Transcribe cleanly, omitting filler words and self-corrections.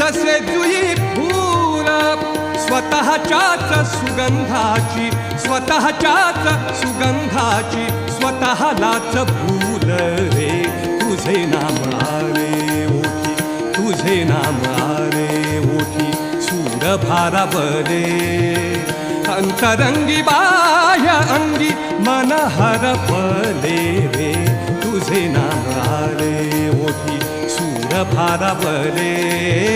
जसे जुई फूल स्वतःच्याच सुगंधाची स्वतःलाच भूल रे तुझे नाम आले ओठी तुझे नाम आले ओठी सूर भारावले अंतरंगी बाह्य अंगी मन हरपले रे तुझे नाम आले ओठी सूर भारावले